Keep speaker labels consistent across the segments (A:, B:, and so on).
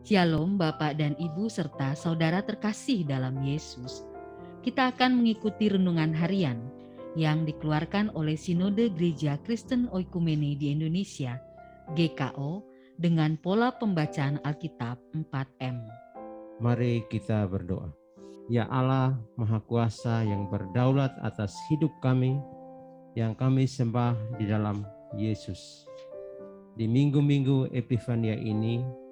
A: Shalom Bapak dan Ibu serta saudara terkasih dalam Yesus. Kita akan mengikuti renungan harian yang dikeluarkan oleh Sinode Gereja Kristen Oikumene di Indonesia, GKO, dengan pola pembacaan Alkitab 4M.
B: Mari kita berdoa. Ya Allah Maha Kuasa yang berdaulat atas hidup kami, yang kami sembah di dalam Yesus. Di minggu-minggu Epifania ini,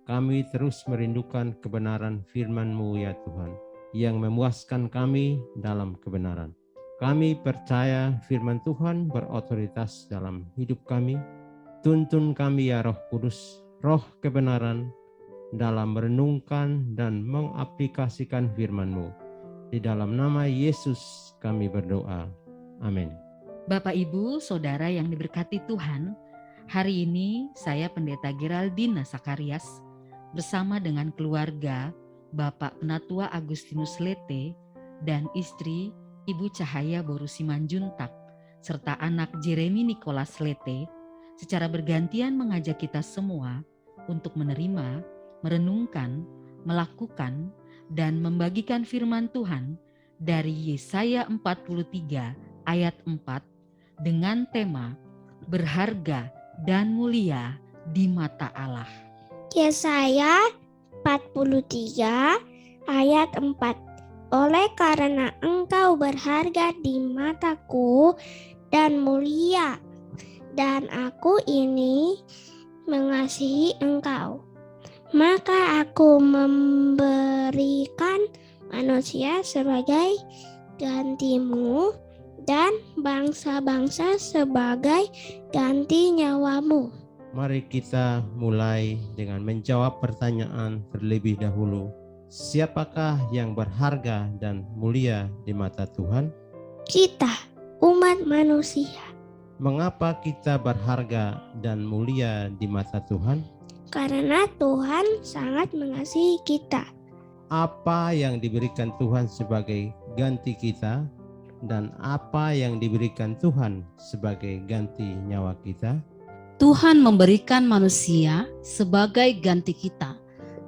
B: kami terus merindukan kebenaran firman-Mu ya Tuhan, yang memuaskan kami dalam kebenaran. Kami percaya firman Tuhan berotoritas dalam hidup kami. Tuntun kami ya Roh Kudus, Roh kebenaran, dalam merenungkan dan mengaplikasikan firman-Mu. Di dalam nama Yesus kami berdoa. Amin.
A: Bapak Ibu, Saudara yang diberkati Tuhan, hari ini saya Pendeta Geraldina Sakarias bersama dengan keluarga Bapak Penatua Agustinus Lete dan istri Ibu Cahaya Boru Simanjuntak serta anak Jeremy Nicholas Lete secara bergantian mengajak kita semua untuk menerima, merenungkan, melakukan, dan membagikan firman Tuhan dari Yesaya 43 ayat 4 dengan tema berharga dan mulia di mata Allah.
C: Yesaya 43 ayat 4. Oleh karena engkau berharga di mataku dan mulia, dan aku ini mengasihi engkau, maka aku memberikan manusia sebagai gantimu dan bangsa-bangsa sebagai ganti nyawamu.
B: Mari kita mulai dengan menjawab pertanyaan terlebih dahulu. Siapakah yang berharga dan mulia di mata Tuhan?
C: Kita, umat manusia.
B: Mengapa kita berharga dan mulia di mata Tuhan?
C: Karena Tuhan sangat mengasihi kita.
B: Apa yang diberikan Tuhan sebagai ganti kita, dan apa yang diberikan Tuhan sebagai ganti nyawa kita?
D: Tuhan memberikan manusia sebagai ganti kita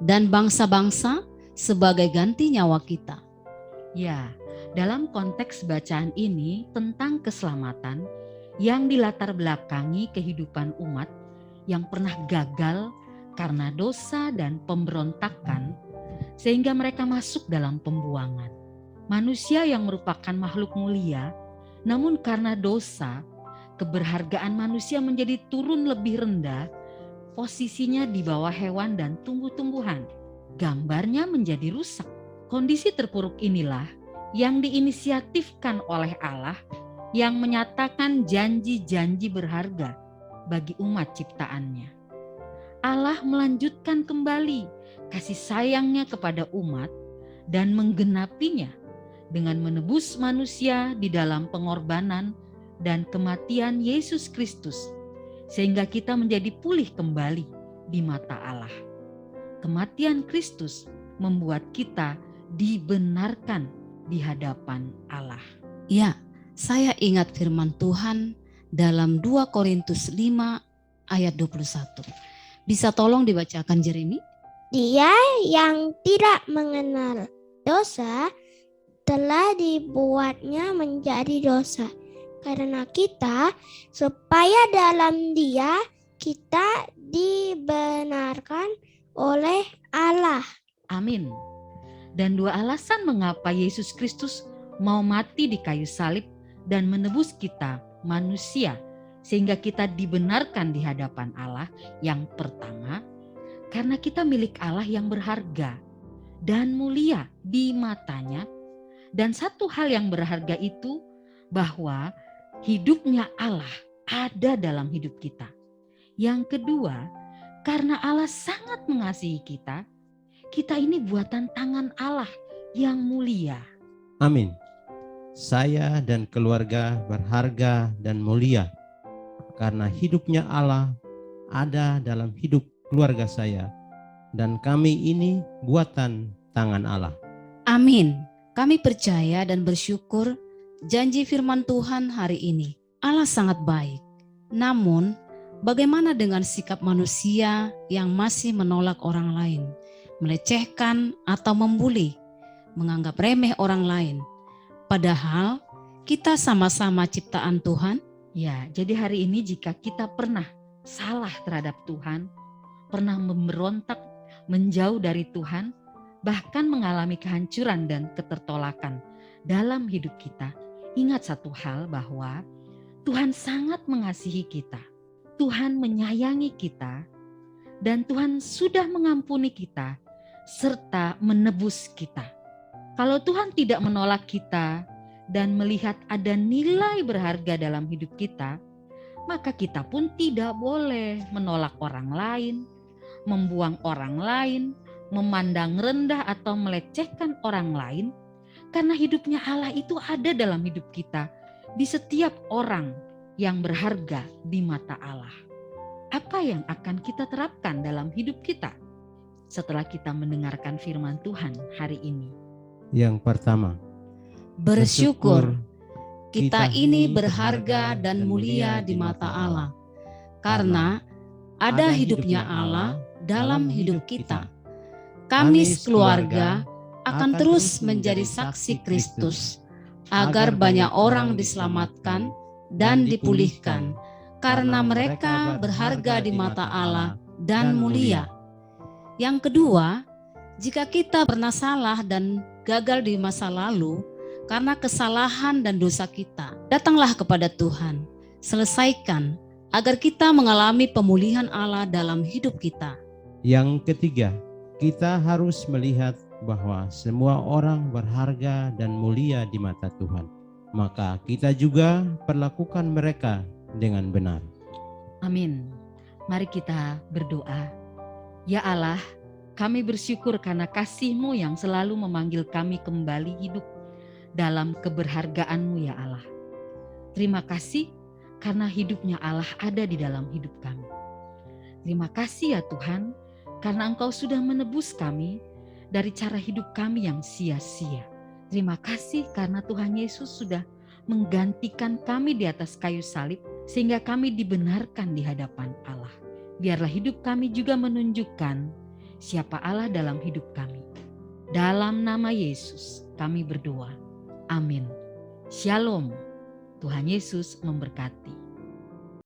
D: dan bangsa-bangsa sebagai ganti nyawa kita.
A: Ya, dalam konteks bacaan ini tentang keselamatan yang dilatar belakangi kehidupan umat yang pernah gagal karena dosa dan pemberontakan sehingga mereka masuk dalam pembuangan. Manusia yang merupakan makhluk mulia, namun karena dosa, keberhargaan manusia menjadi turun lebih rendah, posisinya di bawah hewan dan tumbuh-tumbuhan. Gambarnya menjadi rusak. Kondisi terpuruk inilah yang diinisiatifkan oleh Allah yang menyatakan janji-janji berharga bagi umat ciptaannya. Allah melanjutkan kembali kasih sayangnya kepada umat dan menggenapinya dengan menebus manusia di dalam pengorbanan dan kematian Yesus Kristus, sehingga kita menjadi pulih kembali di mata Allah. Kematian Kristus membuat kita dibenarkan di hadapan Allah.
D: Ya, saya ingat firman Tuhan dalam 2 Korintus 5 ayat 21. Bisa tolong dibacakan Jeremy?
C: Dia yang tidak mengenal dosa telah dibuatnya menjadi dosa karena kita, supaya dalam Dia kita dibenarkan oleh Allah.
A: Amin. Dan 2 alasan mengapa Yesus Kristus mau mati di kayu salib dan menebus kita manusia sehingga kita dibenarkan di hadapan Allah. Yang pertama, karena kita milik Allah yang berharga dan mulia di matanya. Dan satu hal yang berharga itu bahwa hidupnya Allah ada dalam hidup kita. Yang kedua, karena Allah sangat mengasihi kita, kita ini buatan tangan Allah yang mulia.
B: Amin. Saya dan keluarga berharga dan mulia karena hidupnya Allah ada dalam hidup keluarga saya, dan kami ini buatan tangan Allah.
D: Amin. Kami percaya dan bersyukur janji firman Tuhan hari ini. Allah sangat baik. Namun Bagaimana dengan sikap manusia yang masih menolak orang lain, melecehkan atau membuli, menganggap remeh orang lain? Padahal kita sama-sama ciptaan Tuhan.
A: Ya, jadi hari ini jika kita pernah salah terhadap Tuhan, pernah memberontak, menjauh dari Tuhan, bahkan mengalami kehancuran dan ketertolakan dalam hidup kita, ingat satu hal bahwa Tuhan sangat mengasihi kita. Tuhan menyayangi kita dan Tuhan sudah mengampuni kita serta menebus kita. Kalau Tuhan tidak menolak kita dan melihat ada nilai berharga dalam hidup kita, maka kita pun tidak boleh menolak orang lain, membuang orang lain, memandang rendah atau melecehkan orang lain, karena hidupnya Allah itu ada dalam hidup kita, di setiap orang yang berharga di mata Allah. Apa yang akan kita terapkan dalam hidup kita setelah kita mendengarkan firman Tuhan hari ini?
B: Yang pertama,
D: Bersyukur kita ini berharga dan mulia di mata Allah, karena ada hidupnya Allah dalam hidup kita. Kami sekeluarga akan terus menjadi saksi Kristus, agar banyak orang diselamatkan dan dipulihkan, karena mereka berharga di mata Allah dan mulia. Yang kedua, jika kita pernah salah dan gagal di masa lalu karena kesalahan dan dosa kita, datanglah kepada Tuhan, selesaikan agar kita mengalami pemulihan Allah dalam hidup kita.
B: Yang ketiga, kita harus melihat bahwa semua orang berharga dan mulia di mata Tuhan. Maka kita juga perlakukan mereka dengan benar.
A: Amin. Mari kita berdoa. Ya Allah, kami bersyukur karena kasih-Mu yang selalu memanggil kami kembali hidup dalam keberhargaan-Mu ya Allah. Terima kasih karena hidupnya Allah ada di dalam hidup kami. Terima kasih ya Tuhan, karena Engkau sudah menebus kami dari cara hidup kami yang sia-sia. Terima kasih karena Tuhan Yesus sudah menggantikan kami di atas kayu salib, sehingga kami dibenarkan di hadapan Allah. Biarlah hidup kami juga menunjukkan siapa Allah dalam hidup kami. Dalam nama Yesus kami berdoa. Amin. Shalom. Tuhan Yesus memberkati.